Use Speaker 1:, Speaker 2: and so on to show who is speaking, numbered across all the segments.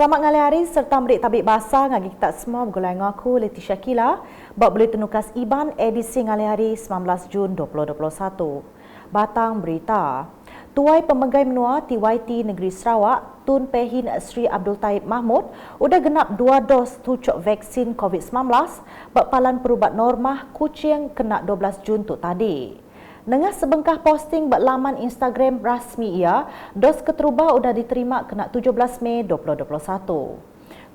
Speaker 1: Selamat ngali hari serta merik tabik basah ngagi kita semua bergulai dengan aku Leticia Kila buat boleh tenukas IBAN edisi ngali hari 19 Jun 2021. Batang berita. Tuai Pemegai Menua TYT Negeri Sarawak Tun Pehin Sri Abdul Taib Mahmud udah genap 2 dos tucuk vaksin COVID-19 berpalan perubat normah Kuching kena 12 Jun tu tadi. Dengan sebengkah posting berlaman Instagram rasmi ia, dos keterubah sudah diterima kena 17 Mei 2021.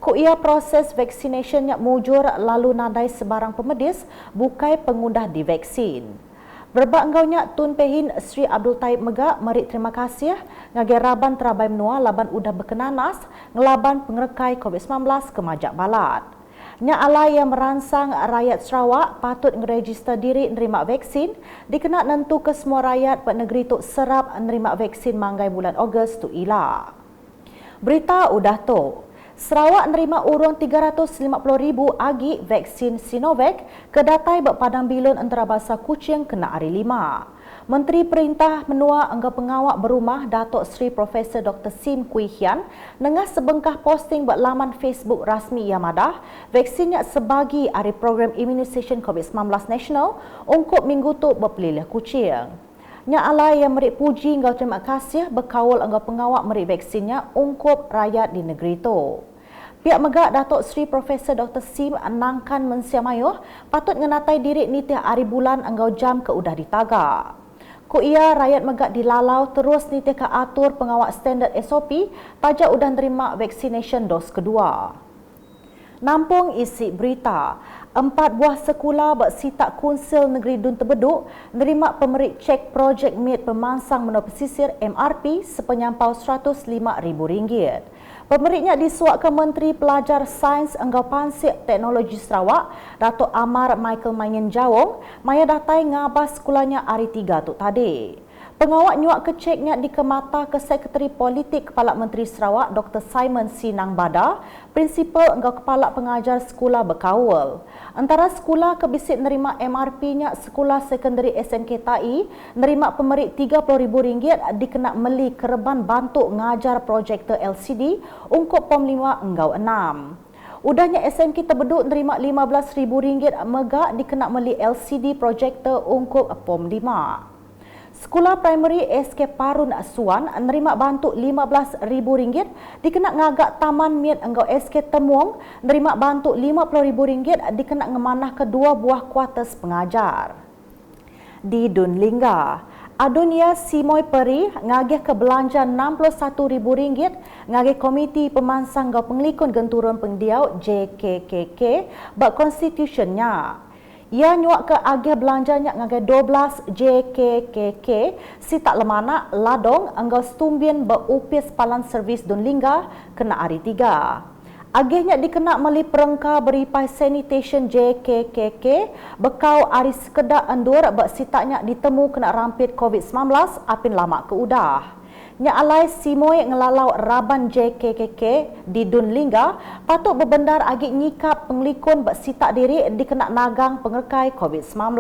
Speaker 1: Ku ia proses vaksinasi yang mujur lalu nadai sebarang pemedis bukai pengundah di vaksin. Berbak enggaunya Tun Pehin Sri Abdul Taib Megak merik terima kasih ngagi Raban Terabai Menua laban udah berkenanas ngelaban pengerekai COVID-19 ke Majak Balat. Nya alai yang merangsang rakyat Sarawak patut ngeregister diri nerima vaksin dikena nentu ke semua rakyat negeri tuk serap nerima vaksin manggai bulan Ogos tu ila. Berita udah tu. Sarawak nerima urung 350,000 agi vaksin Sinovac kedatai berpadang bilun antarabangsa Kuching kena hari 5. Menteri Perintah Menua Angga Pengawak Berumah Datuk Seri Profesor Dr. Sim Kui Hian nengah sebengkah posting berlaman Facebook rasmi Yamadah vaksinnya sebagi hari program Immunisation COVID-19 Nasional ungkup minggu tu berpelilih Kuching. Nya alai yang merik puji engkau terima kasih berkawal engkau pengawak merik vaksinnya ungkup rakyat di negeri tu. Pihak Megak Datuk Seri Profesor Dr. Sim anangkan mensiamayuh patut ngenatai diri ni tiap hari bulan engkau jam ke udah ditagak. Ku ia rakyat Megak dilalau terus ni tiap atur pengawak standard SOP pajak udah nerima vaksinasi dos kedua. Nampung isi berita. 4 buah sekolah bersitak Kunsil Negeri Dun Terbeduk nerima pemerik cek projek MIT Pemansang Menua Pesisir MRP sepenyampau RM105,000. Pemeriknya disuak ke Menteri Pelajar Sains Enggau Pansik Teknologi Sarawak, Datuk Amar Michael Mayen Jawong, maya datai ngabas sekolahnya hari 3 tu tadi. Pengawak nyuak keceknya di kemata ke Sekretari Politik Kepala Menteri Sarawak Dr. Simon Sinang Bada, Prinsipal Enggau Kepala Pengajar Sekolah berkawal. Antara sekolah kebisik nerima MRP-nya Sekolah Sekondari SMK TAI nerima pemerik RM30,000 dikena meli kereban bantu ngajar projektor LCD ungkup POM 5 Enggau 6. Udahnya SMK Terbeduk nerima RM15,000 megak dikena meli LCD projektor ungkup POM 5. Sekolah Primary SK Parun Suan nerima bantu RM15,000 dikena ngagak Taman Miat Enggau SK Temuang nerima bantu RM50,000 dikena ngemanah kedua buah kuartus pengajar. Di Dun Lingga, Adunia Simoy Peri ngagih ke belanja RM61,000 ngagih Komiti Pemansang Gau Penglikun Genturun Pengdiau JKKK bak konstitusinya. Ia nyuak ke agih belanjanya ngagai 12 JKKK si tak lemana ladong enggau stumbien berupis palan servis Dun Lingga kena hari 3. Agihnya dikena meli perengka beripai sanitation JKKK bekau hari sekedar endur bersitaknya ditemu kena rampit COVID-19 apin lama ke udah. Nya alai Simoy ngelalau Raban JKKK di Dun Lingga patut berbendar agi nyikap penglikun bersitak diri dikena nagang pengekai COVID-19.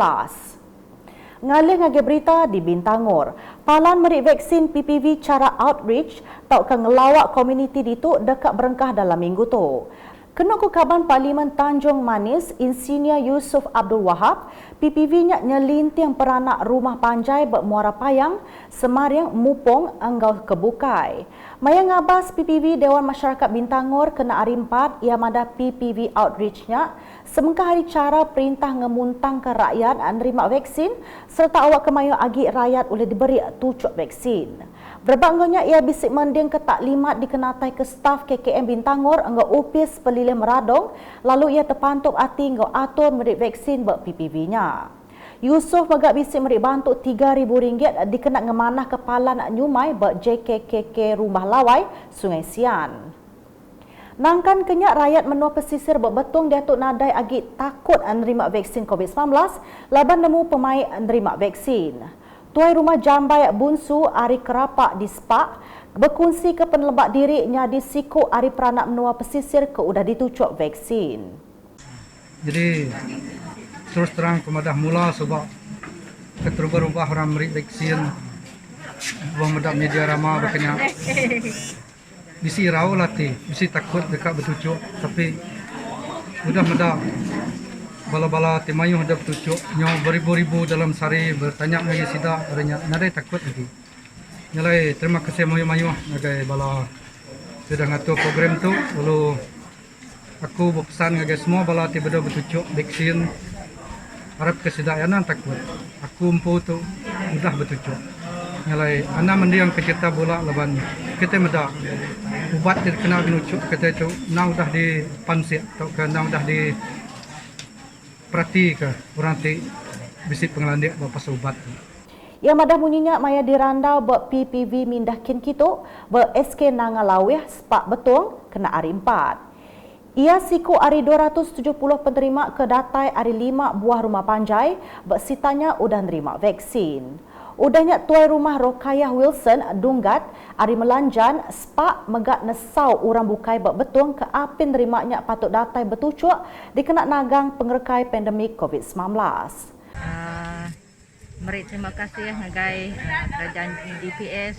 Speaker 1: Ngalih ngagi berita di Bintangor, palan merik vaksin PPV cara outreach tau ke ngelawak komuniti ditu dekat berengkah dalam minggu tu. Kena ku Kaban Parlimen Tanjung Manis, Insinyur Yusuf Abdul Wahab, PPV-nya nyelintiang peranak rumah panjai bermuara payang, Semariang Mupong Enggau Kebukai. Maya ngabas PPV Dewan Masyarakat Bintangor kena hari 4 ia mada PPV outreach-nya, semengkah hari cara perintah ngemuntang ke rakyat nerima vaksin serta awak kemayu agi rakyat boleh diberi tucuk vaksin. Berbanggonya ia bisik mending ke taklimat dikenatai ke staf KKM Bintangor enggau upis pelilih meradong lalu ia terpantuk hati enggau atur merik vaksin ber PPV-nya. Yusuf megak bisik merik bantu RM3,000 dikena ngemanah kepala nak nyumai ber JKKK Rumah Lawai Sungai Sian. Nangkan kenyak rakyat Menua Pesisir berbetung Datuk Nadai agi takut nerima vaksin COVID-19 laban nemu pemain nerima vaksin. Tuai Rumah Jambai Bunsu Ari Kerapak di Spak berkongsi ke penelebak dirinya di siku Ari Peranak Menua Pesisir ke udah ditucuk vaksin.
Speaker 2: Jadi terus terang pemadah mula sebab keterubah-ubah orang merik vaksin buang medak media ramah berkenyak bisi rau latih, bisi takut dekat bertucuk, tapi udah meda bala-bala timayuh ada bertucuk, nyo beribu-ribu dalam sehari bertanya lagi sida, adanya nadai takut lagi. Nyalai terima kasih mayuh-mayuh ngagai bala sudah ngatur program tu, lalu aku berpesan ngagai semua bala ti beda bertucuk vaksin harap kesedayanan takut. Aku empu tu mudah bertucuk. Nyalai ana mendiang kecerita bola laban kita meda ubat dia kena menucuk kita itu nang dah di pansik atau ke nang dah di perhati ke orang ti bisi pengelandik pasal ubat.
Speaker 1: Yang madah bunyinya maya dirandau ber PPV mindakin kita ber SK Nangalawih sepak betul kena hari 4. Ia siku hari 270 penerima kedatai hari 5 buah rumah panjai bersitanya udah nerima vaksin. Udahnya tuai rumah Rokayah Wilson Dunggat hari melanjan sepak megak nesau orang bukai betul ke apin nerimanya patut datai bertucuk dikena nagang pengerekai pandemik COVID-19.
Speaker 3: Mari terima kasih ngagai kerajaan DPS,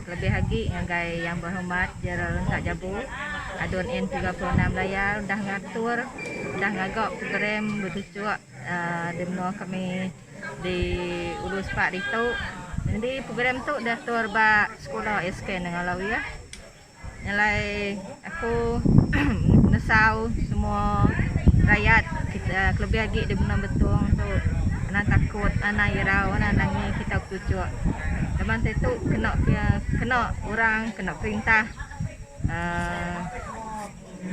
Speaker 3: lebih lagi ngagai yang berhormat Jeral Rentak Jabu Adun N36 layar dah ngatur dah ngagak program bertucuk di menua kami di Ulus Pak Rito. Jadi program tu dah tur ba sekolah SK Nangalawih. Nyalai aku nesau semua rakyat kita lebih lagi di menua betul tu anak takut, anak irau, anak nangis kita bertucuk. Teman tu kena orang kena perintah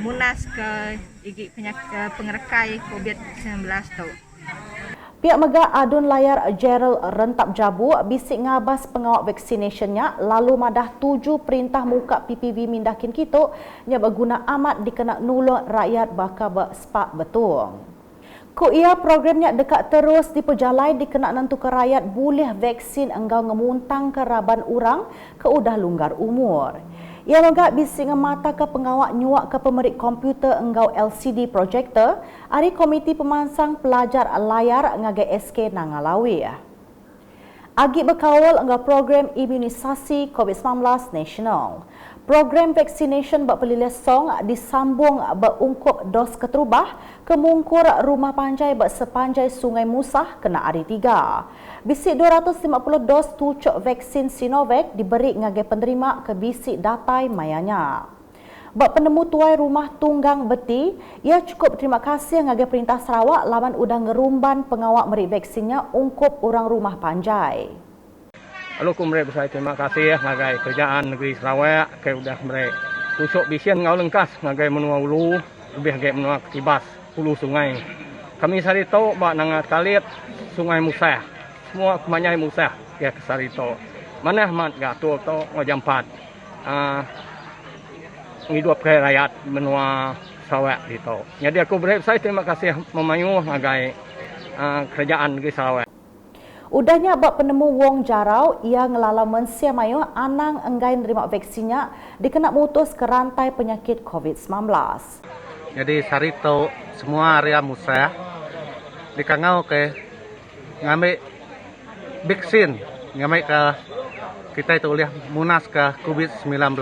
Speaker 3: munas ke igi penyakit pengerekai COVID-19 tu.
Speaker 1: Pihak Mega Adun Layar Gerald Rentap Jabu bisik ngabas pengawal vaksinationnya lalu madah 7 perintah muka PPV mindakin kita nya berguna amat dikena nulung rakyat bakal bersepak betul. Ku ia programnya dekat terus diperjalai dikena nentu ke rakyat boleh vaksin enggau ngemuntang ke raban orang ke udah lunggar umur. Ia juga bising mata ke pengawak nyuak ke pemerik komputer enggau LCD projector hari Komiti Pemansang Pelajar Layar ngagai SK Nangalawih. Agi berkawal enggau program imunisasi COVID-19 nasional. Program vaccination berpelilisong disambung berungkup dos keterubah ke mungkur rumah panjai bersepanjai Sungai Musah kena hari 3. Bisik 250 dos tucuk vaksin Sinovac diberi ngagai penerima ke bisik datai mayanya. Bak penemu tuai rumah tunggang beti, ia cukup terima kasih ngagai Perintah Sarawak lawan udah ngerumban pengawak meri vaksinnya ungkup orang rumah panjai.
Speaker 4: Lalu aku mereka besar terima kasih ngagai kerajaan negeri Sarawak ke udah mereka tusuk bisian ngau lengkas ngagai menua ulu lebih ngagai menua ketibas hulu sungai. Kami sarito bak nangat kalit Sungai Musah. Semua kemanyai Musah ke sarito. Mana mat gatul to ngajampat. Ngidup ke rakyat menua Sarawak itu. Jadi aku besar terima kasih memayu ngagai kerajaan negeri Sarawak.
Speaker 1: Udahnya bak penemu wong jarau ia ngelala mensia mayu anang enggai nerima vaksinnya dikena mutus ke rantai penyakit COVID-19.
Speaker 5: Jadi sarito semua area Musah dikangau ke ngambil vaksin ngambil ke kita itu oleh munas ke COVID-19.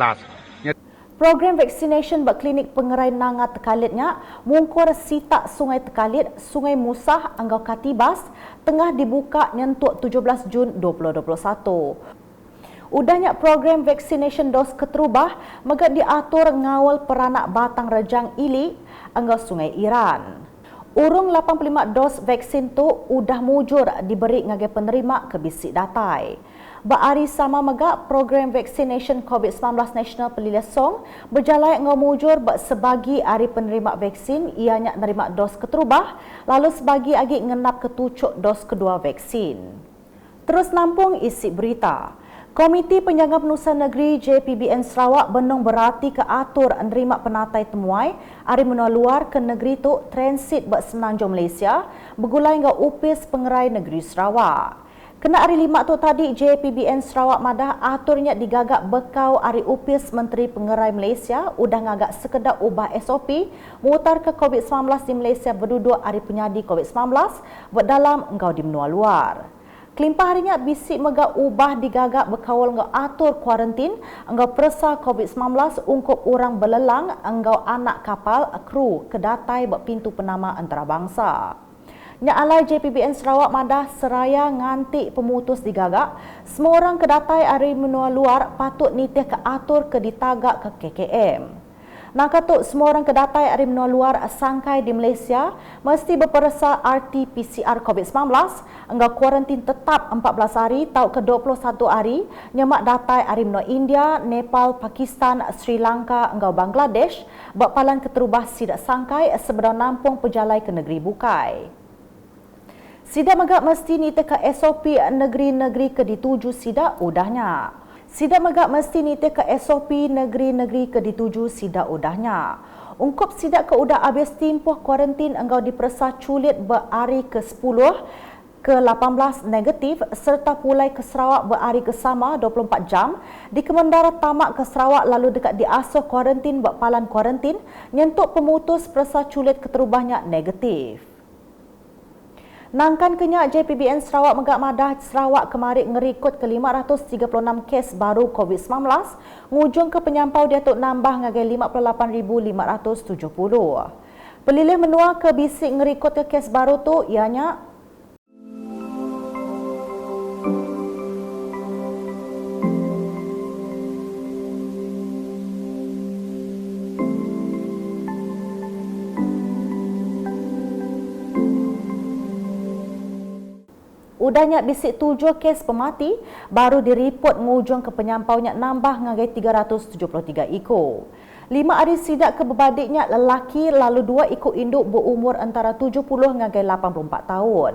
Speaker 1: Program vaccination bak klinik pengerai nangat tekalitnya mungkur sitak Sungai Tekalit, Sungai Musah, Anggau Katibas tengah dibuka nyentuk 17 Jun 2021. Udahnya program vaccination dos keterubah megak diatur ngawal peranak batang rejang ili Anggau Sungai Iran. Urung 85 dos vaksin tu udah mujur diberi ngagai penerima ke bisik datai. Baari sama megak program vaccination COVID-19 nasional Pelilesong berjalai ngemujur sebagi hari penerima vaksin ianya nerima dos keterubah lalu sebagi lagi ngenap ketucuk dos kedua vaksin. Terus nampung isi berita. Komiti Penjaga Penusa Negeri JPBN Sarawak benung berarti ke atur nerima penatai temuai hari menua luar ke negeri tu transit bersenanjung Malaysia bergulai ngau upis pengerai negeri Sarawak. Kena hari 5 tu tadi JPBN Sarawak madah aturnya digagak bekau hari upis Menteri Pengerai Malaysia udah ngagak sekedar ubah SOP mutar ke COVID-19 di Malaysia berduduk hari penyadi COVID-19 berdalam engkau di menua luar. Kelimpah harinya bisik mega ubah digagak berkawal ngau atur kuarantin engau persa COVID-19 ungkup orang belelang engau anak kapal kru kedatai bak pintu penama antarabangsa. Nya alai JPBN Sarawak Madah seraya ngantik pemutus digagak, semua orang kedatai dari menua luar patut nitih ke atur ke ditagak ke KKM. Nakatuk semua orang kedatai dari menua luar sangkai di Malaysia mesti berperasa RT-PCR COVID-19 enggak kuarantin tetap 14 hari tau ke 21 hari nyemak datai dari menua India, Nepal, Pakistan, Sri Lanka enggak Bangladesh bak palan keterubah sidak sangkai sebelum nampung pejalai ke negeri bukai. Sidak megak mesti nitih ke SOP negeri-negeri ke dituju sidak udahnya. Sidak megak mesti nitih ke SOP negeri-negeri ke dituju sidak udahnya. Ungkup sidak ke udah habis timpuh kuarantin engkau dipersa culit berhari ke-10 ke 18 negatif serta pulai ke Sarawak berhari ke sama 24 jam di Kemendara Tamak ke Sarawak lalu dekat diasuh kuarantin palan kuarantin nyentuk pemutus persa culit keterubahnya negatif. Nangkan kenyak JPBN Sarawak Megak Madah Sarawak kemarin ngerikut ke 536 kes baru COVID-19 ngujung ke penyampau Datuk nambah ngagai 58,570. Pelilih menua ke bisik ngerikut ke kes baru tu ianya udahnya bisik 7 kes pemati baru diripot ngujung ke penyampaunya nambah ngagai 373 ekor. 5 hari sidak ke berbadiknya lelaki lalu 2 ekor induk berumur antara 70 ngagai 84 tahun.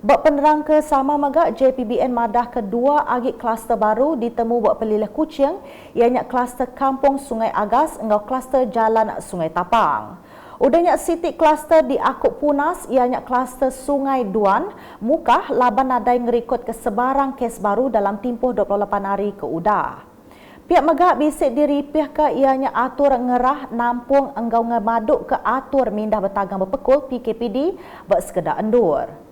Speaker 1: Bak penerang ke sama megak JPBN Madah kedua agik kluster baru ditemu buat pelilih kucing ianya kluster Kampung Sungai Agas engau kluster Jalan Sungai Tapang. Udahnya sitik kluster di Akuk Punas, ianya kluster Sungai Duan, Mukah, laban nadai ngerikut ke sebarang kes baru dalam tempoh 28 hari ke udah. Pihak megak bisik diripih ke ianya atur ngerah nampung enggau ngemaduk ke atur mindah bertagang berpekul PKPD bak sekedar endur.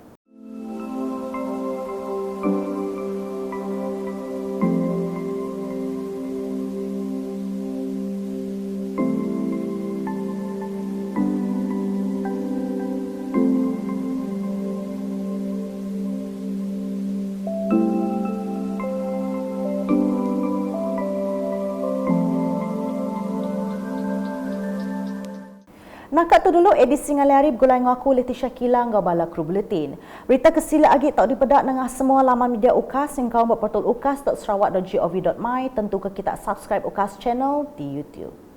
Speaker 1: Nak tu dulu edisi ngali hari bergulai dengan aku Leticia Kila ngau bala kru buletin. Berita kesila agi tak dipedak dengan semua laman media UKAS yang kau berportal ukas.sarawak.gov.my tentu ke kita subscribe UKAS channel di YouTube.